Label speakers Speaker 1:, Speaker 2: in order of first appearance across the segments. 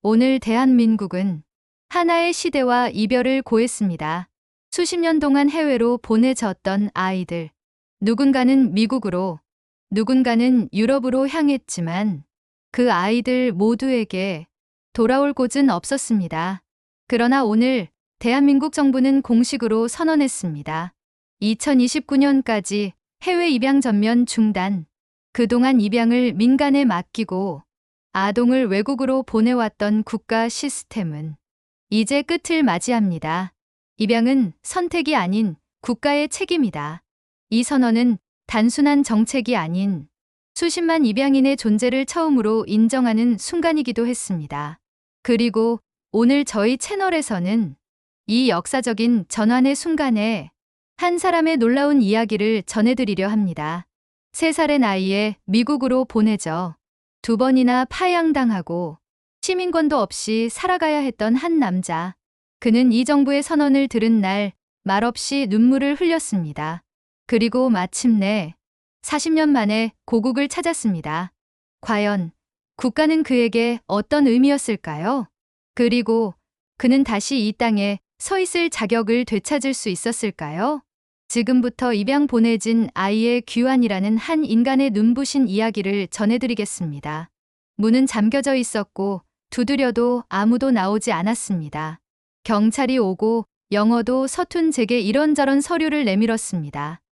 Speaker 1: 오늘 대한민국은 하나의 시대와 이별을 고했습니다. 수십 년 동안 해외로 보내졌던 아이들. 누군가는 미국으로, 누군가는 유럽으로 향했지만 그 아이들 모두에게 돌아올 곳은 없었습니다. 그러나 오늘 대한민국 정부는 공식으로 선언했습니다. 2029년까지 해외 입양 전면 중단. 그동안 입양을 민간에 맡기고 아동을 외국으로 보내왔던 국가 시스템은 이제 끝을 맞이합니다. 입양은 선택이 아닌 국가의 책임이다. 이 선언은 단순한 정책이 아닌 수십만 입양인의 존재를 처음으로 인정하는 순간이기도 했습니다. 그리고 오늘 저희 채널에서는 이 역사적인 전환의 순간에 한 사람의 놀라운 이야기를 전해드리려 합니다. 3살의 나이에 미국으로 보내져 2번이나 파양당하고 시민권도 없이 살아가야 했던 한 남자. 그는 이 정부의 선언을 들은 날 말없이 눈물을 흘렸습니다. 그리고 마침내 40년 만에 고국을 찾았습니다. 과연 국가는 그에게 어떤 의미였을까요? 그리고 그는 다시 이 땅에 서 있을 자격을 되찾을 수 있었을까요? 지금부터 입양 보내진 아이의 규환이라는 한 인간의 눈부신 이야기를 전해드리겠습니다. 문은 잠겨져 있었고 두드려도 아무도 나오지 않았습니다. 경찰이 오고 영어도 서툰 제게 이런저런 서류를 내밀었습니다.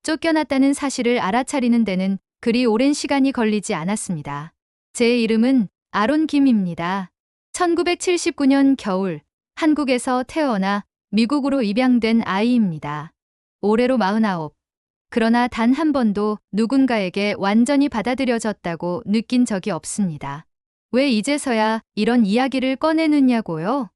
Speaker 1: 쫓겨났다는 사실을 알아차리는 데는 그리 오랜 시간이 걸리지 않았습니다. 제 이름은 아론 김입니다. 1979년 겨울 한국에서 태어나 미국으로 입양된 아이입니다. 올해로 49. 그러나 단 한 번도 누군가에게 완전히 받아들여졌다고 느낀 적이 없습니다. 왜 이제서야 이런 이야기를 꺼내느냐고요?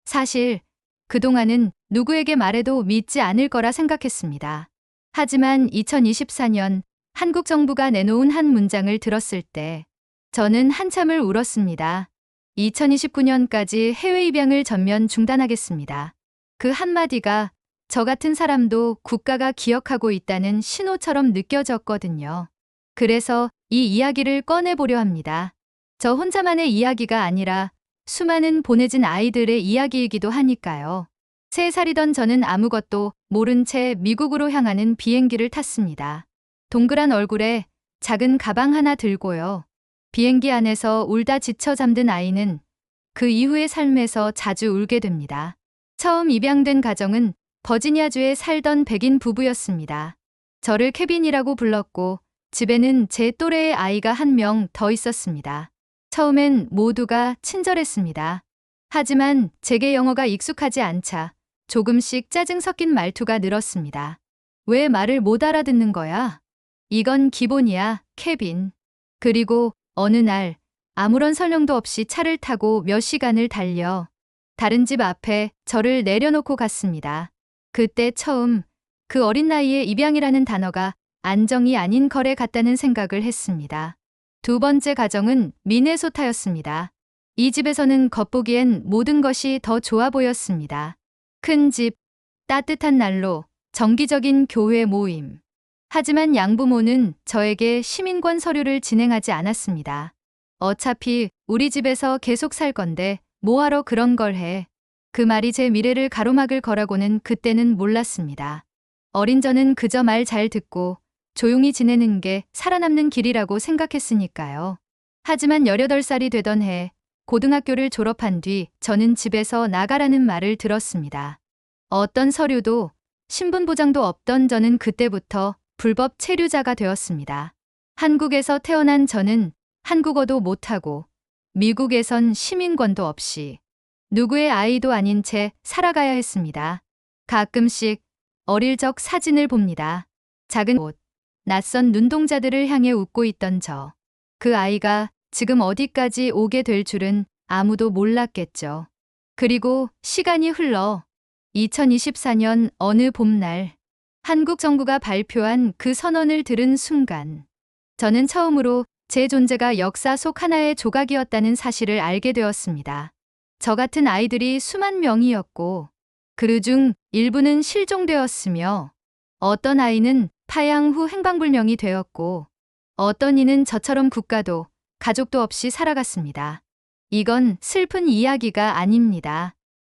Speaker 1: 사실 그동안은 누구에게 말해도 믿지 않을 거라 생각했습니다. 하지만 2024년 한국 정부가 내놓은 한 문장을 들었을 때 저는 한참을 울었습니다. 2029년까지 해외 입양을 전면 중단하겠습니다. 그 한마디가 저 같은 사람도 국가가 기억하고 있다는 신호처럼 느껴졌거든요. 그래서 이 이야기를 꺼내보려 합니다. 저 혼자만의 이야기가 아니라 수많은 보내진 아이들의 이야기이기도 하니까요. 3살이던 저는 아무것도 모른 채 미국으로 향하는 비행기를 탔습니다. 동그란 얼굴에 작은 가방 하나 들고요. 비행기 안에서 울다 지쳐 잠든 아이는 그 이후의 삶에서 자주 울게 됩니다. 처음 입양된 가정은 버지니아주에 살던 백인 부부였습니다. 저를 케빈이라고 불렀고 집에는 제 또래의 아이가 한 명 더 있었습니다. 처음엔 모두가 친절했습니다. 하지만 제게 영어가 익숙하지 않자 조금씩 짜증 섞인 말투가 늘었습니다. 왜 말을 못 알아듣는 거야? 이건 기본이야, 케빈. 그리고 어느 날 아무런 설명도 없이 차를 타고 몇 시간을 달려 다른 집 앞에 저를 내려놓고 갔습니다. 그때 처음 그 어린 나이에 입양이라는 단어가 안정이 아닌 거래 같다는 생각을 했습니다. 2번째 가정은 미네소타였습니다. 이 집에서는 겉보기엔 모든 것이 더 좋아 보였습니다. 큰 집, 따뜻한 난로, 정기적인 교회 모임. 하지만 양부모는 저에게 시민권 서류를 진행하지 않았습니다. 어차피 우리 집에서 계속 살 건데 뭐하러 그런 걸 해. 그 말이 제 미래를 가로막을 거라고는 그때는 몰랐습니다. 어린 저는 그저 말 잘 듣고 조용히 지내는 게 살아남는 길이라고 생각했으니까요. 하지만 18살이 되던 해 고등학교를 졸업한 뒤 저는 집에서 나가라는 말을 들었습니다. 어떤 서류도 신분 보장도 없던 저는 그때부터 불법 체류자가 되었습니다. 한국에서 태어난 저는 한국어도 못하고 미국에선 시민권도 없이 누구의 아이도 아닌 채 살아가야 했습니다. 가끔씩 어릴 적 사진을 봅니다. 작은 옷, 낯선 눈동자들을 향해 웃고 있던 저. 그 아이가 지금 어디까지 오게 될 줄은 아무도 몰랐겠죠. 그리고 시간이 흘러 2024년 어느 봄날 한국 정부가 발표한 그 선언을 들은 순간 저는 처음으로 제 존재가 역사 속 하나의 조각이었다는 사실을 알게 되었습니다. 저 같은 아이들이 수만 명이었고 그 중 일부는 실종되었으며 어떤 아이는 파양 후 행방불명이 되었고 어떤 이는 저처럼 국가도 가족도 없이 살아갔습니다. 이건 슬픈 이야기가 아닙니다.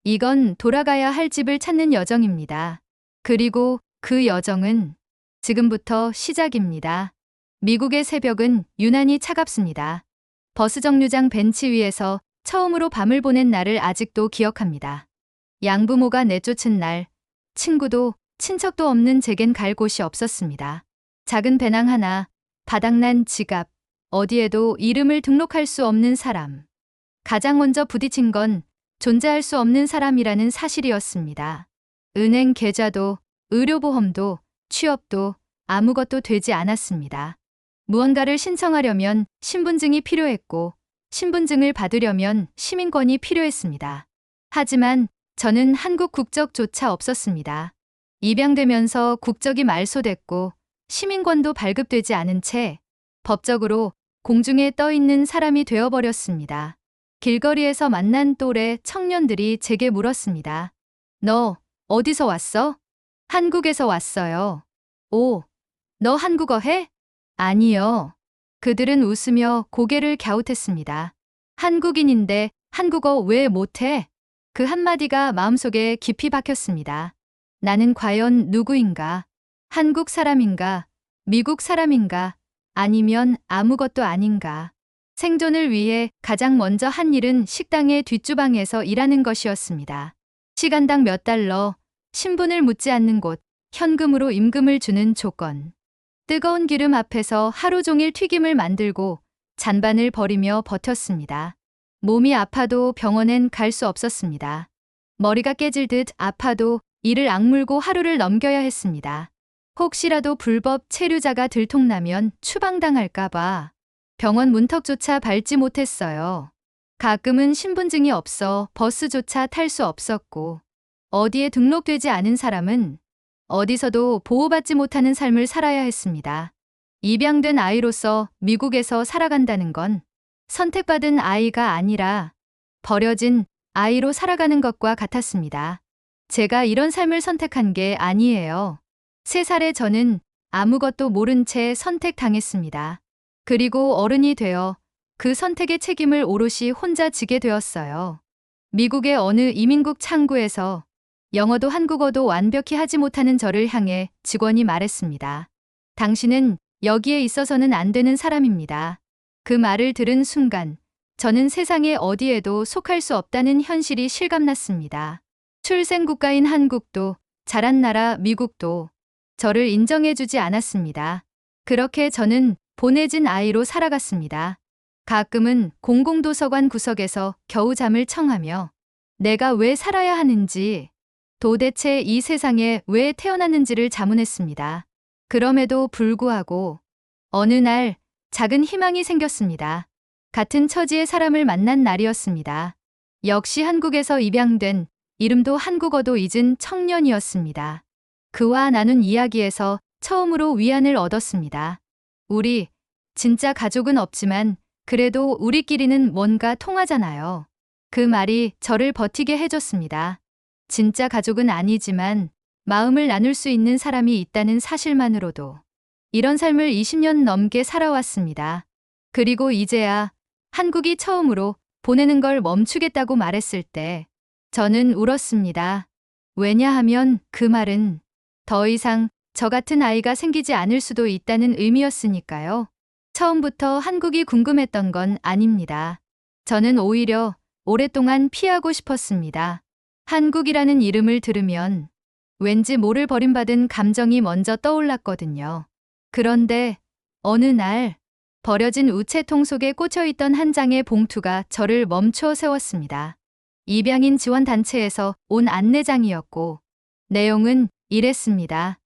Speaker 1: 이건 돌아가야 할 집을 찾는 여정입니다. 그리고 그 여정은 지금부터 시작입니다. 미국의 새벽은 유난히 차갑습니다. 버스 정류장 벤치 위에서 처음으로 밤을 보낸 날을 아직도 기억합니다. 양부모가 내쫓은 날, 친구도 친척도 없는 제겐 갈 곳이 없었습니다. 작은 배낭 하나, 바닥난 지갑, 어디에도 이름을 등록할 수 없는 사람. 가장 먼저 부딪힌 건 존재할 수 없는 사람이라는 사실이었습니다. 은행 계좌도, 의료보험도, 취업도 아무것도 되지 않았습니다. 무언가를 신청하려면 신분증이 필요했고, 신분증을 받으려면 시민권이 필요했습니다. 하지만 저는 한국 국적조차 없었습니다. 입양되면서 국적이 말소됐고 시민권도 발급되지 않은 채 법적으로 공중에 떠 있는 사람이 되어버렸습니다. 길거리에서 만난 또래 청년들이 제게 물었습니다. 너 어디서 왔어? 한국에서 왔어요. 오, 너 한국어 해? 아니요. 그들은 웃으며 고개를 갸웃했습니다. 한국인인데 한국어 왜 못해? 그 한마디가 마음속에 깊이 박혔습니다. 나는 과연 누구인가? 한국 사람인가? 미국 사람인가? 아니면 아무것도 아닌가? 생존을 위해 가장 먼저 한 일은 식당의 뒷주방에서 일하는 것이었습니다. 시간당 몇 달러, 신분을 묻지 않는 곳, 현금으로 임금을 주는 조건. 뜨거운 기름 앞에서 하루 종일 튀김을 만들고 잔반을 버리며 버텼습니다. 몸이 아파도 병원엔 갈 수 없었습니다. 머리가 깨질 듯 아파도 이를 악물고 하루를 넘겨야 했습니다. 혹시라도 불법 체류자가 들통나면 추방당할까봐 병원 문턱조차 밟지 못했어요. 가끔은 신분증이 없어 버스조차 탈 수 없었고, 어디에 등록되지 않은 사람은 어디서도 보호받지 못하는 삶을 살아야 했습니다. 입양된 아이로서 미국에서 살아간다는 건 선택받은 아이가 아니라 버려진 아이로 살아가는 것과 같았습니다. 제가 이런 삶을 선택한 게 아니에요. 3살의 저는 아무것도 모른 채 선택당했습니다. 그리고 어른이 되어 그 선택의 책임을 오롯이 혼자 지게 되었어요. 미국의 어느 이민국 창구에서 영어도 한국어도 완벽히 하지 못하는 저를 향해 직원이 말했습니다. 당신은 여기에 있어서는 안 되는 사람입니다. 그 말을 들은 순간 저는 세상의 어디에도 속할 수 없다는 현실이 실감났습니다. 출생국가인 한국도 자란 나라 미국도 저를 인정해주지 않았습니다. 그렇게 저는 보내진 아이로 살아갔습니다. 가끔은 공공도서관 구석에서 겨우 잠을 청하며 내가 왜 살아야 하는지, 도대체 이 세상에 왜 태어났는지를 자문했습니다. 그럼에도 불구하고 어느 날 작은 희망이 생겼습니다. 같은 처지의 사람을 만난 날이었습니다. 역시 한국에서 입양된, 이름도 한국어도 잊은 청년이었습니다. 그와 나눈 이야기에서 처음으로 위안을 얻었습니다. 우리 진짜 가족은 없지만 그래도 우리끼리는 뭔가 통하잖아요. 그 말이 저를 버티게 해줬습니다. 진짜 가족은 아니지만 마음을 나눌 수 있는 사람이 있다는 사실만으로도 이런 삶을 20년 넘게 살아왔습니다. 그리고 이제야 한국이 처음으로 보내는 걸 멈추겠다고 말했을 때 저는 울었습니다. 왜냐하면 그 말은 더 이상 저 같은 아이가 생기지 않을 수도 있다는 의미였으니까요. 처음부터 한국이 궁금했던 건 아닙니다. 저는 오히려 오랫동안 피하고 싶었습니다. 한국이라는 이름을 들으면 왠지 모를 버림받은 감정이 먼저 떠올랐거든요. 그런데 어느 날 버려진 우체통 속에 꽂혀있던 한 장의 봉투가 저를 멈춰 세웠습니다. 입양인 지원단체에서 온 안내장이었고 내용은 이랬습니다.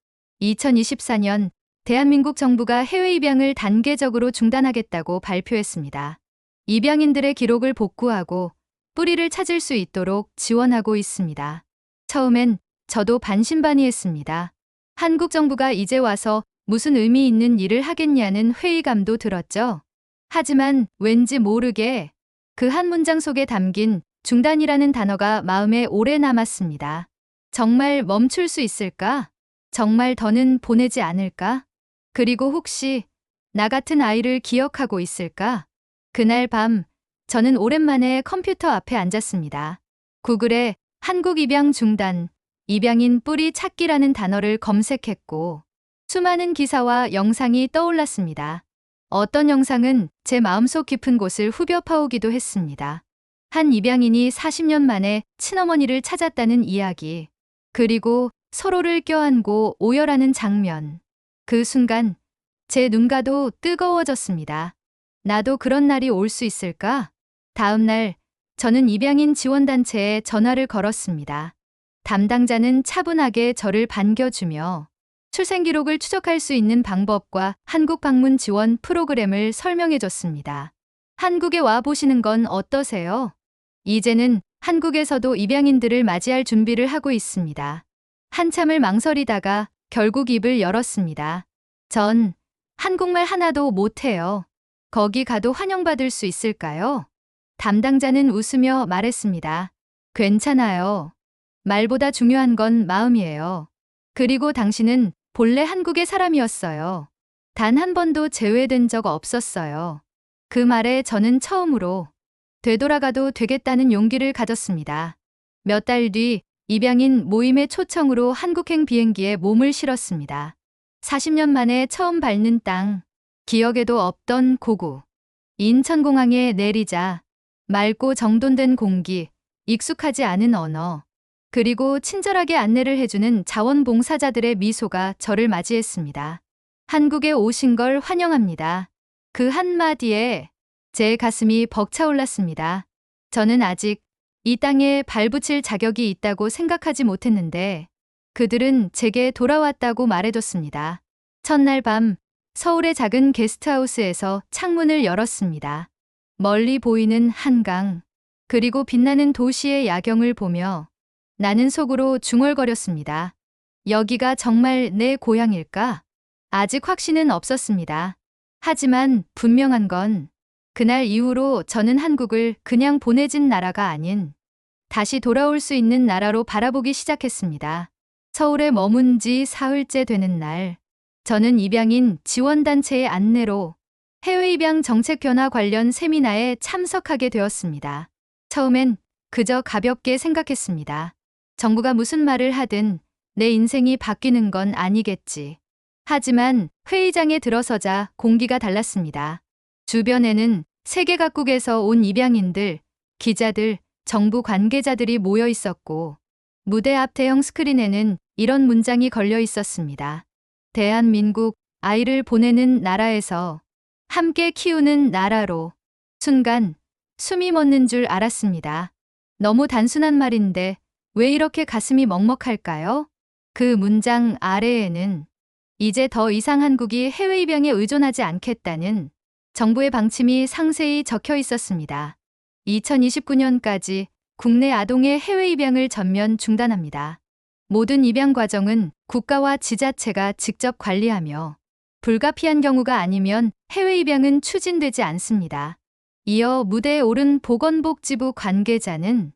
Speaker 1: 2024년 대한민국 정부가 해외 입양을 단계적으로 중단하겠다고 발표했습니다. 입양인들의 기록을 복구하고 뿌리를 찾을 수 있도록 지원하고 있습니다. 처음엔 저도 반신반의했습니다. 한국 정부가 이제 와서 무슨 의미 있는 일을 하겠냐는 회의감도 들었죠. 하지만 왠지 모르게 그 한 문장 속에 담긴 중단이라는 단어가 마음에 오래 남았습니다. 정말 멈출 수 있을까? 정말 더는 보내지 않을까? 그리고 혹시 나 같은 아이를 기억하고 있을까? 그날 밤 저는 오랜만에 컴퓨터 앞에 앉았습니다. 구글에 한국 입양 중단, 입양인 뿌리 찾기라는 단어를 검색했고 수많은 기사와 영상이 떠올랐습니다. 어떤 영상은 제 마음속 깊은 곳을 후벼 파오기도 했습니다. 한 입양인이 40년 만에 친어머니를 찾았다는 이야기, 그리고 서로를 껴안고 오열하는 장면. 그 순간 제 눈가도 뜨거워졌습니다. 나도 그런 날이 올 수 있을까? 다음 날 저는 입양인 지원단체에 전화를 걸었습니다. 담당자는 차분하게 저를 반겨주며 출생기록을 추적할 수 있는 방법과 한국 방문 지원 프로그램을 설명해줬습니다. 한국에 와 보시는 건 어떠세요? 이제는 한국에서도 입양인들을 맞이할 준비를 하고 있습니다. 한참을 망설이다가 결국 입을 열었습니다. 전 한국말 하나도 못해요. 거기 가도 환영받을 수 있을까요? 담당자는 웃으며 말했습니다. 괜찮아요. 말보다 중요한 건 마음이에요. 그리고 당신은 본래 한국의 사람이었어요. 단 한 번도 제외된 적 없었어요. 그 말에 저는 처음으로 되돌아가도 되겠다는 용기를 가졌습니다. 몇 달 뒤 입양인 모임의 초청으로 한국행 비행기에 몸을 실었습니다. 40년 만에 처음 밟는 땅, 기억에도 없던 고구. 인천공항에 내리자 맑고 정돈된 공기, 익숙하지 않은 언어, 그리고 친절하게 안내를 해주는 자원봉사자들의 미소가 저를 맞이했습니다. 한국에 오신 걸 환영합니다. 그 한마디에 제 가슴이 벅차올랐습니다. 저는 아직 이 땅에 발붙일 자격이 있다고 생각하지 못했는데 그들은 제게 돌아왔다고 말해줬습니다. 첫날 밤 서울의 작은 게스트하우스에서 창문을 열었습니다. 멀리 보이는 한강, 그리고 빛나는 도시의 야경을 보며 나는 속으로 중얼거렸습니다. 여기가 정말 내 고향일까? 아직 확신은 없었습니다. 하지만 분명한 건 그날 이후로 저는 한국을 그냥 보내진 나라가 아닌 다시 돌아올 수 있는 나라로 바라보기 시작했습니다. 서울에 머문 지 사흘째 되는 날, 저는 입양인 지원단체의 안내로 해외 입양 정책 변화 관련 세미나에 참석하게 되었습니다. 처음엔 그저 가볍게 생각했습니다. 정부가 무슨 말을 하든 내 인생이 바뀌는 건 아니겠지. 하지만 회의장에 들어서자 공기가 달랐습니다. 주변에는 세계 각국에서 온 입양인들, 기자들, 정부 관계자들이 모여 있었고 무대 앞 대형 스크린에는 이런 문장이 걸려 있었습니다. 대한민국, 아이를 보내는 나라에서 함께 키우는 나라로. 순간 숨이 멎는 줄 알았습니다. 너무 단순한 말인데 왜 이렇게 가슴이 먹먹할까요? 그 문장 아래에는 이제 더 이상 한국이 해외 입양에 의존하지 않겠다는 정부의 방침이 상세히 적혀 있었습니다. 2029년까지 국내 아동의 해외 입양을 전면 중단합니다. 모든 입양 과정은 국가와 지자체가 직접 관리하며 불가피한 경우가 아니면 해외 입양은 추진되지 않습니다. 이어 무대에 오른 보건복지부 관계자는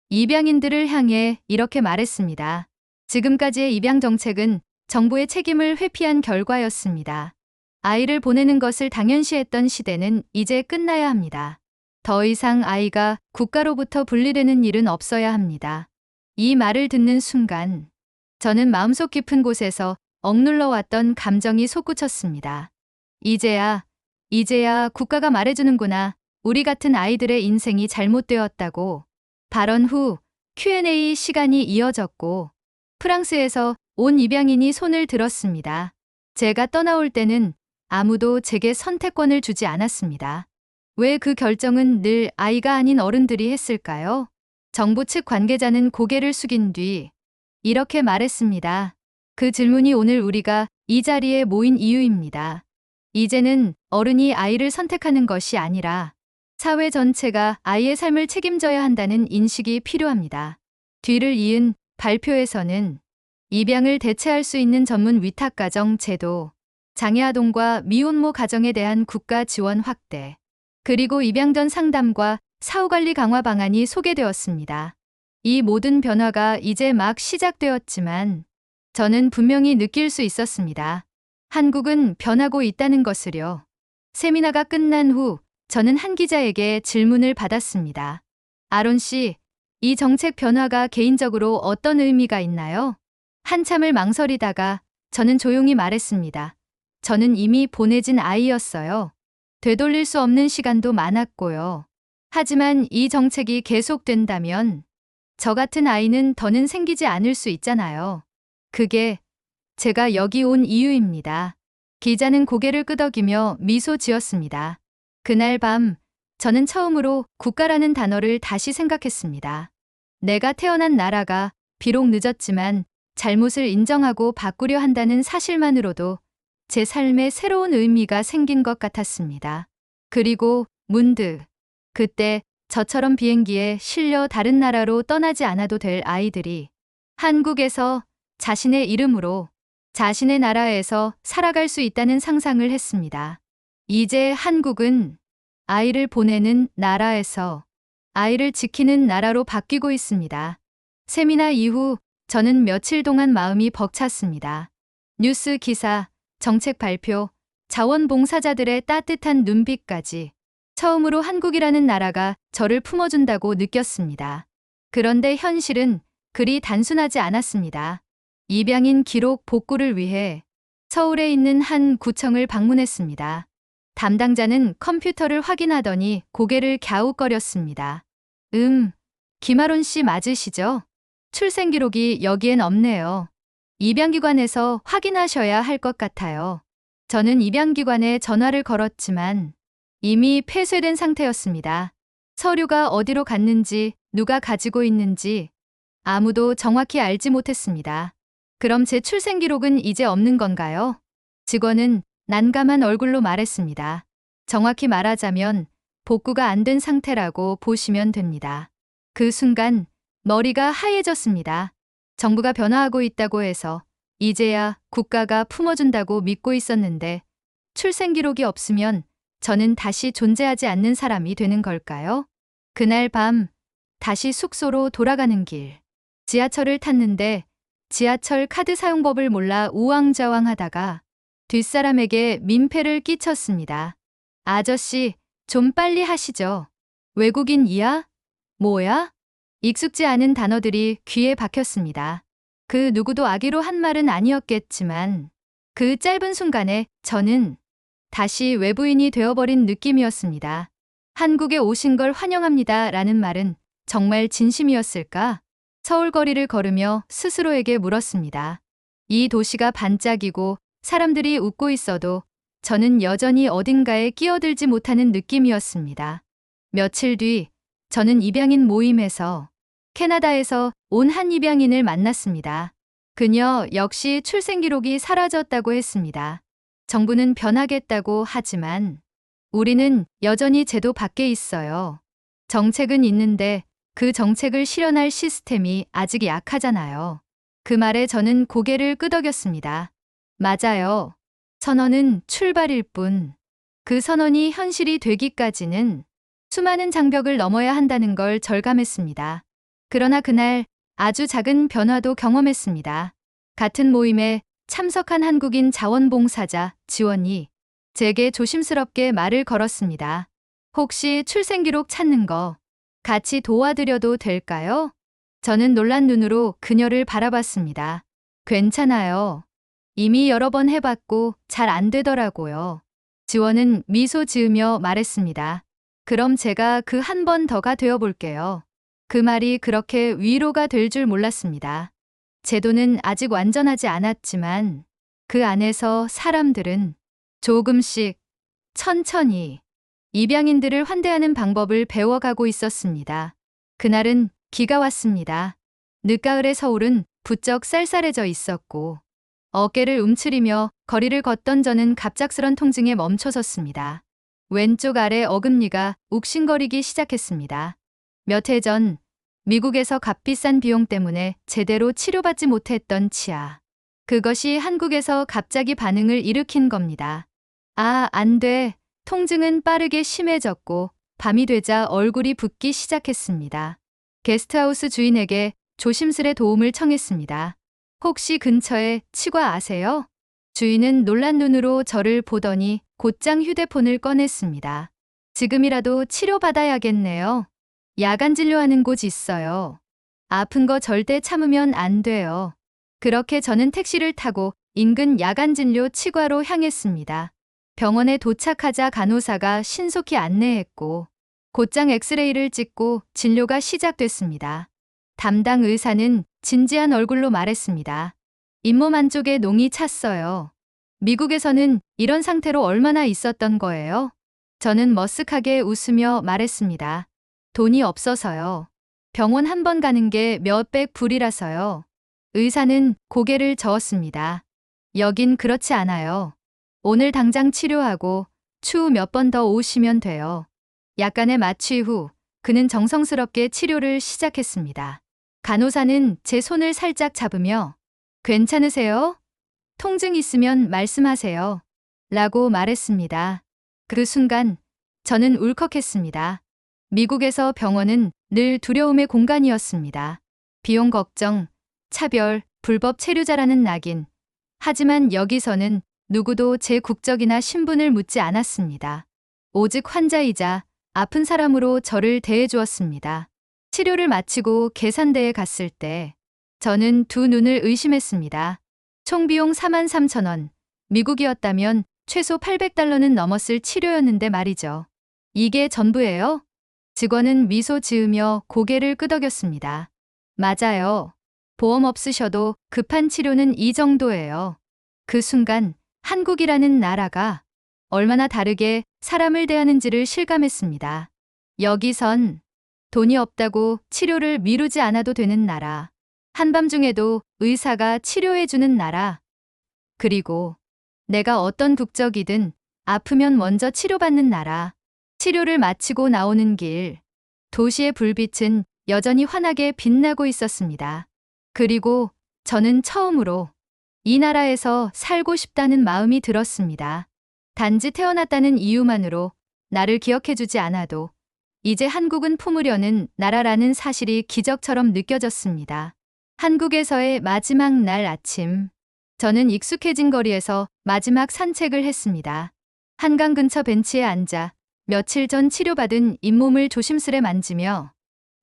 Speaker 1: 입양인들을 향해 이렇게 말했습니다. 지금까지의 입양 정책은 정부의 책임을 회피한 결과였습니다. 아이를 보내는 것을 당연시했던 시대는 이제 끝나야 합니다. 더 이상 아이가 국가로부터 분리되는 일은 없어야 합니다. 이 말을 듣는 순간 저는 마음속 깊은 곳에서 억눌러 왔던 감정이 솟구쳤습니다. 이제야 국가가 말해주는구나. 우리 같은 아이들의 인생이 잘못되었다고. 발언 후 Q&A 시간이 이어졌고 프랑스에서 온 입양인이 손을 들었습니다. 제가 떠나올 때는 아무도 제게 선택권을 주지 않았습니다. 왜 그 결정은 늘 아이가 아닌 어른들이 했을까요? 정부 측 관계자는 고개를 숙인 뒤 이렇게 말했습니다. 그 질문이 오늘 우리가 이 자리에 모인 이유입니다. 이제는 어른이 아이를 선택하는 것이 아니라 사회 전체가 아이의 삶을 책임져야 한다는 인식이 필요합니다. 뒤를 이은 발표에서는 입양을 대체할 수 있는 전문 위탁가정 제도, 장애아동과 미혼모 가정에 대한 국가 지원 확대, 그리고 입양 전 상담과 사후관리 강화 방안이 소개되었습니다. 이 모든 변화가 이제 막 시작되었지만 저는 분명히 느낄 수 있었습니다. 한국은 변하고 있다는 것을요. 세미나가 끝난 후 저는 한 기자에게 질문을 받았습니다. 아론 씨, 이 정책 변화가 개인적으로 어떤 의미가 있나요? 한참을 망설이다가 저는 조용히 말했습니다. 저는 이미 보내진 아이였어요. 되돌릴 수 없는 시간도 많았고요. 하지만 이 정책이 계속된다면 저 같은 아이는 더는 생기지 않을 수 있잖아요. 그게 제가 여기 온 이유입니다. 기자는 고개를 끄덕이며 미소 지었습니다. 그날 밤 저는 처음으로 국가라는 단어를 다시 생각했습니다. 내가 태어난 나라가 비록 늦었지만 잘못을 인정하고 바꾸려 한다는 사실만으로도 제 삶에 새로운 의미가 생긴 것 같았습니다. 그리고 문득 그때 저처럼 비행기에 실려 다른 나라로 떠나지 않아도 될 아이들이 한국에서 자신의 이름으로 자신의 나라에서 살아갈 수 있다는 상상을 했습니다. 이제 한국은 아이를 보내는 나라에서 아이를 지키는 나라로 바뀌고 있습니다. 세미나 이후 저는 며칠 동안 마음이 벅찼습니다. 뉴스 기사, 정책 발표, 자원봉사자들의 따뜻한 눈빛까지 처음으로 한국이라는 나라가 저를 품어준다고 느꼈습니다. 그런데 현실은 그리 단순하지 않았습니다. 입양인 기록 복구를 위해 서울에 있는 한 구청을 방문했습니다. 담당자는 컴퓨터를 확인하더니 고개를 갸웃거렸습니다. 김아론 씨 맞으시죠? 출생 기록이 여기엔 없네요. 입양기관에서 확인하셔야 할 것 같아요. 저는 입양기관에 전화를 걸었지만 이미 폐쇄된 상태였습니다. 서류가 어디로 갔는지, 누가 가지고 있는지 아무도 정확히 알지 못했습니다. 그럼 제 출생 기록은 이제 없는 건가요? 직원은 난감한 얼굴로 말했습니다. 정확히 말하자면 복구가 안 된 상태라고 보시면 됩니다. 그 순간 머리가 하얘졌습니다. 정부가 변화하고 있다고 해서 이제야 국가가 품어준다고 믿고 있었는데 출생 기록이 없으면 저는 다시 존재하지 않는 사람이 되는 걸까요? 그날 밤 다시 숙소로 돌아가는 길. 지하철을 탔는데 지하철 카드 사용법을 몰라 우왕좌왕하다가 뒷사람에게 민폐를 끼쳤습니다. 아저씨, 좀 빨리 하시죠. 외국인이야? 뭐야? 익숙지 않은 단어들이 귀에 박혔습니다. 그 누구도 아기로 한 말은 아니었겠지만 그 짧은 순간에 저는 다시 외부인이 되어버린 느낌이었습니다. 한국에 오신 걸 환영합니다 라는 말은 정말 진심이었을까? 서울 거리를 걸으며 스스로에게 물었습니다. 이 도시가 반짝이고 사람들이 웃고 있어도 저는 여전히 어딘가에 끼어들지 못하는 느낌이었습니다. 며칠 뒤 저는 입양인 모임에서 캐나다에서 온 한 입양인을 만났습니다. 그녀 역시 출생 기록이 사라졌다고 했습니다. 정부는 변하겠다고 하지만 우리는 여전히 제도 밖에 있어요. 정책은 있는데 그 정책을 실현할 시스템이 아직 약하잖아요. 그 말에 저는 고개를 끄덕였습니다. 맞아요. 선언은 출발일 뿐. 그 선언이 현실이 되기까지는 수많은 장벽을 넘어야 한다는 걸 절감했습니다. 그러나 그날 아주 작은 변화도 경험했습니다. 같은 모임에 참석한 한국인 자원봉사자 지원이 제게 조심스럽게 말을 걸었습니다. 혹시 출생기록 찾는 거 같이 도와드려도 될까요? 저는 놀란 눈으로 그녀를 바라봤습니다. 괜찮아요. 이미 여러 번 해봤고 잘 안 되더라고요. 지원은 미소 지으며 말했습니다. 그럼 제가 그 한 번 더가 되어볼게요. 그 말이 그렇게 위로가 될 줄 몰랐습니다. 제도는 아직 완전하지 않았지만 그 안에서 사람들은 조금씩 천천히 입양인들을 환대하는 방법을 배워가고 있었습니다. 그날은 비가 왔습니다. 늦가을의 서울은 부쩍 쌀쌀해져 있었고 어깨를 움츠리며 거리를 걷던 저는 갑작스런 통증에 멈춰섰습니다. 왼쪽 아래 어금니가 욱신거리기 시작했습니다. 몇 해 전 미국에서 값비싼 비용 때문에 제대로 치료받지 못했던 치아. 그것이 한국에서 갑자기 반응을 일으킨 겁니다. 아, 안 돼. 통증은 빠르게 심해졌고 밤이 되자 얼굴이 붓기 시작했습니다. 게스트하우스 주인에게 조심스레 도움을 청했습니다. 혹시 근처에 치과 아세요? 주인은 놀란 눈으로 저를 보더니 곧장 휴대폰을 꺼냈습니다. 지금이라도 치료받아야겠네요. 야간 진료하는 곳 있어요. 아픈 거 절대 참으면 안 돼요. 그렇게 저는 택시를 타고 인근 야간 진료 치과로 향했습니다. 병원에 도착하자 간호사가 신속히 안내했고 곧장 엑스레이를 찍고 진료가 시작됐습니다. 담당 의사는 진지한 얼굴로 말했습니다. 잇몸 안쪽에 농이 찼어요. 미국에서는 이런 상태로 얼마나 있었던 거예요? 저는 머쓱하게 웃으며 말했습니다. 돈이 없어서요. 병원 한 번 가는 게 몇백 불이라서요. 의사는 고개를 저었습니다. 여긴 그렇지 않아요. 오늘 당장 치료하고 추후 몇 번 더 오시면 돼요. 약간의 마취 후 그는 정성스럽게 치료를 시작했습니다. 간호사는 제 손을 살짝 잡으며 괜찮으세요? 통증 있으면 말씀하세요. 라고 말했습니다. 그 순간 저는 울컥했습니다. 미국에서 병원은 늘 두려움의 공간이었습니다. 비용 걱정, 차별, 불법 체류자라는 낙인. 하지만 여기서는 누구도 제 국적이나 신분을 묻지 않았습니다. 오직 환자이자 아픈 사람으로 저를 대해주었습니다. 치료를 마치고 계산대에 갔을 때 저는 두 눈을 의심했습니다. 총 비용 43,000원. 미국이었다면 최소 800달러는 넘었을 치료였는데 말이죠. 이게 전부예요? 직원은 미소 지으며 고개를 끄덕였습니다. 맞아요. 보험 없으셔도 급한 치료는 이 정도예요. 그 순간 한국이라는 나라가 얼마나 다르게 사람을 대하는지를 실감했습니다. 여기선 돈이 없다고 치료를 미루지 않아도 되는 나라. 한밤중에도 의사가 치료해주는 나라. 그리고 내가 어떤 국적이든 아프면 먼저 치료받는 나라. 치료를 마치고 나오는 길. 도시의 불빛은 여전히 환하게 빛나고 있었습니다. 그리고 저는 처음으로 이 나라에서 살고 싶다는 마음이 들었습니다. 단지 태어났다는 이유만으로 나를 기억해주지 않아도 이제 한국은 품으려는 나라라는 사실이 기적처럼 느껴졌습니다. 한국에서의 마지막 날 아침. 저는 익숙해진 거리에서 마지막 산책을 했습니다. 한강 근처 벤치에 앉아 며칠 전 치료받은 잇몸을 조심스레 만지며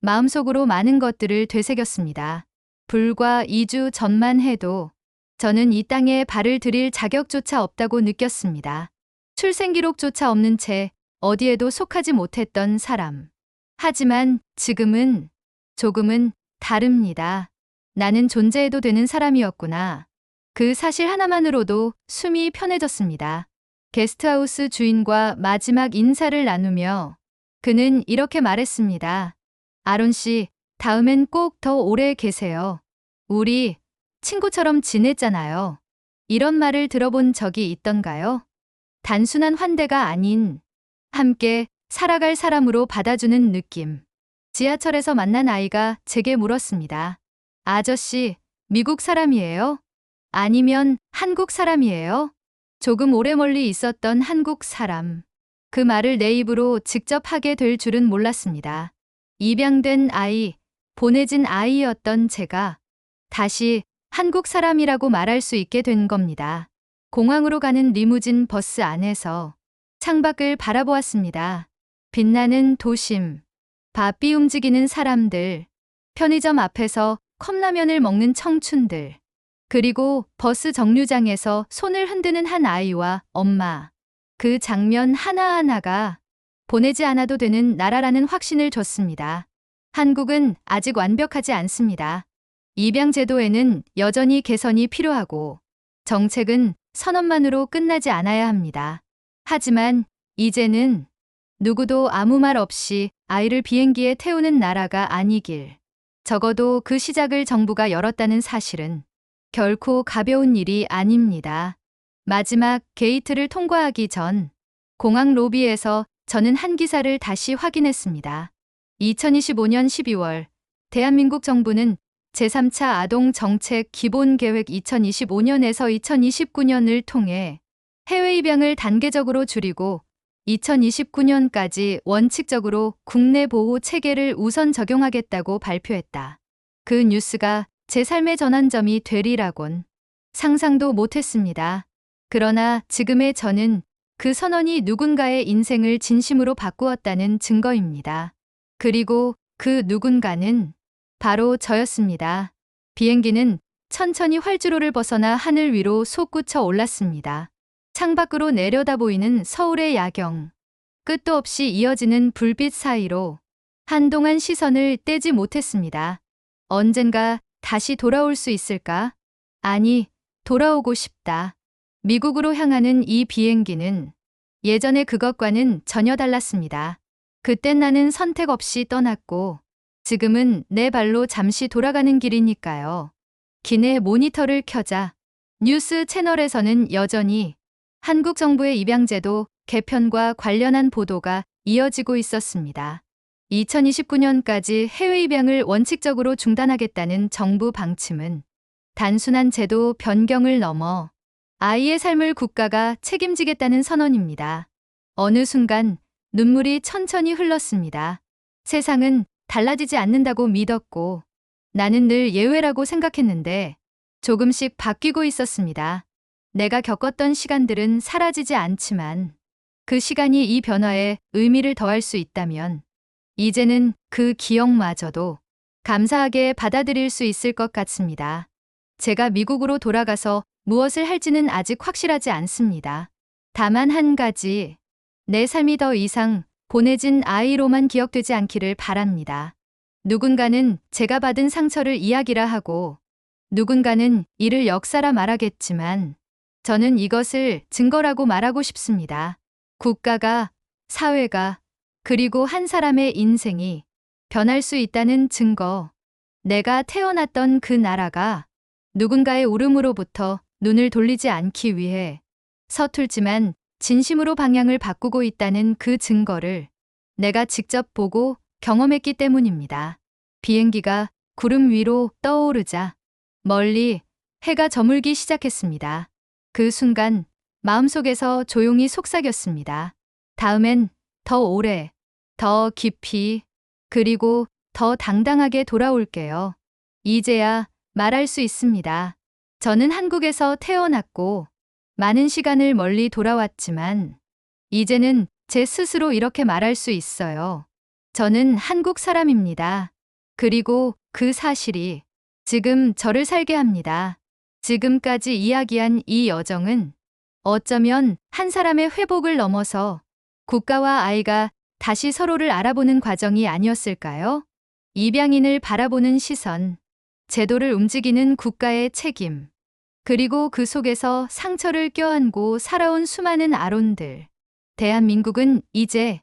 Speaker 1: 마음속으로 많은 것들을 되새겼습니다. 불과 2주 전만 해도 저는 이 땅에 발을 들일 자격조차 없다고 느꼈습니다. 출생기록조차 없는 채 어디에도 속하지 못했던 사람. 하지만 지금은 조금은 다릅니다. 나는 존재해도 되는 사람이었구나. 그 사실 하나만으로도 숨이 편해졌습니다. 게스트하우스 주인과 마지막 인사를 나누며 그는 이렇게 말했습니다. 아론 씨, 다음엔 꼭 더 오래 계세요. 우리 친구처럼 지냈잖아요. 이런 말을 들어본 적이 있던가요? 단순한 환대가 아닌 함께 살아갈 사람으로 받아주는 느낌. 지하철에서 만난 아이가 제게 물었습니다. 아저씨, 미국 사람이에요? 아니면 한국 사람이에요? 조금 오래 멀리 있었던 한국 사람. 그 말을 내 입으로 직접 하게 될 줄은 몰랐습니다. 입양된 아이, 보내진 아이였던 제가 다시 한국 사람이라고 말할 수 있게 된 겁니다. 공항으로 가는 리무진 버스 안에서 창밖을 바라보았습니다. 빛나는 도심, 바삐 움직이는 사람들, 편의점 앞에서 컵라면을 먹는 청춘들, 그리고 버스 정류장에서 손을 흔드는 한 아이와 엄마. 그 장면 하나하나가 보내지 않아도 되는 나라라는 확신을 줬습니다. 한국은 아직 완벽하지 않습니다. 입양 제도에는 여전히 개선이 필요하고 정책은 선언만으로 끝나지 않아야 합니다. 하지만 이제는 누구도 아무 말 없이 아이를 비행기에 태우는 나라가 아니길. 적어도 그 시작을 정부가 열었다는 사실은 결코 가벼운 일이 아닙니다. 마지막 게이트를 통과하기 전 공항 로비에서 저는 한 기사를 다시 확인했습니다. 2025년 12월 대한민국 정부는 제3차 아동정책 기본계획 2025년에서 2029년을 통해 해외 입양을 단계적으로 줄이고 2029년까지 원칙적으로 국내 보호 체계를 우선 적용하겠다고 발표했다. 그 뉴스가 제 삶의 전환점이 되리라곤 상상도 못했습니다. 그러나 지금의 저는 그 선언이 누군가의 인생을 진심으로 바꾸었다는 증거입니다. 그리고 그 누군가는 바로 저였습니다. 비행기는 천천히 활주로를 벗어나 하늘 위로 솟구쳐 올랐습니다. 창밖으로 내려다 보이는 서울의 야경, 끝도 없이 이어지는 불빛 사이로 한동안 시선을 떼지 못했습니다. 언젠가 다시 돌아올 수 있을까? 아니, 돌아오고 싶다. 미국으로 향하는 이 비행기는 예전의 그것과는 전혀 달랐습니다. 그땐 나는 선택 없이 떠났고 지금은 내 발로 잠시 돌아가는 길이니까요. 기내 모니터를 켜자 뉴스 채널에서는 여전히 한국 정부의 입양제도 개편과 관련한 보도가 이어지고 있었습니다. 2029년까지 해외 입양을 원칙적으로 중단하겠다는 정부 방침은 단순한 제도 변경을 넘어 아이의 삶을 국가가 책임지겠다는 선언입니다. 어느 순간 눈물이 천천히 흘렀습니다. 세상은 달라지지 않는다고 믿었고 나는 늘 예외라고 생각했는데 조금씩 바뀌고 있었습니다. 내가 겪었던 시간들은 사라지지 않지만 그 시간이 이 변화에 의미를 더할 수 있다면 이제는 그 기억마저도 감사하게 받아들일 수 있을 것 같습니다. 제가 미국으로 돌아가서 무엇을 할지는 아직 확실하지 않습니다. 다만 한 가지, 내 삶이 더 이상 보내진 아이로만 기억되지 않기를 바랍니다. 누군가는 제가 받은 상처를 이야기라 하고 누군가는 이를 역사라 말하겠지만 저는 이것을 증거라고 말하고 싶습니다. 국가가, 사회가, 그리고 한 사람의 인생이 변할 수 있다는 증거. 내가 태어났던 그 나라가 누군가의 울음으로부터 눈을 돌리지 않기 위해 서툴지만 진심으로 방향을 바꾸고 있다는 그 증거를 내가 직접 보고 경험했기 때문입니다. 비행기가 구름 위로 떠오르자 멀리 해가 저물기 시작했습니다. 그 순간 마음속에서 조용히 속삭였습니다. 다음엔 더 오래, 더 깊이, 그리고 더 당당하게 돌아올게요. 이제야 말할 수 있습니다. 저는 한국에서 태어났고 많은 시간을 멀리 돌아왔지만 이제는 제 스스로 이렇게 말할 수 있어요. 저는 한국 사람입니다. 그리고 그 사실이 지금 저를 살게 합니다. 지금까지 이야기한 이 여정은 어쩌면 한 사람의 회복을 넘어서 국가와 아이가 다시 서로를 알아보는 과정이 아니었을까요? 입양인을 바라보는 시선, 제도를 움직이는 국가의 책임, 그리고 그 속에서 상처를 껴안고 살아온 수많은 아론들. 대한민국은 이제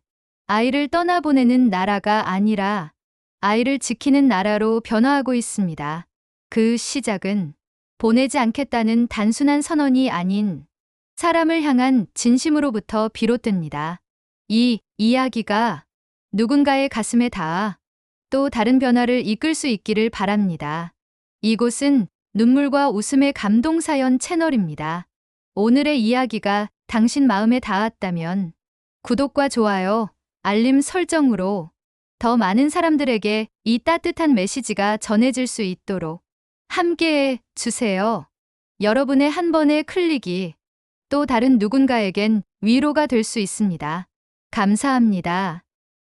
Speaker 1: 아이를 떠나보내는 나라가 아니라 아이를 지키는 나라로 변화하고 있습니다. 그 시작은 보내지 않겠다는 단순한 선언이 아닌 사람을 향한 진심으로부터 비롯됩니다. 이 이야기가 누군가의 가슴에 닿아 또 다른 변화를 이끌 수 있기를 바랍니다. 이곳은 눈물과 웃음의 감동사연 채널입니다. 오늘의 이야기가 당신 마음에 닿았다면 구독과 좋아요, 알림 설정으로 더 많은 사람들에게 이 따뜻한 메시지가 전해질 수 있도록 함께해 주세요. 여러분의 한 번의 클릭이 또 다른 누군가에겐 위로가 될 수 있습니다. 감사합니다.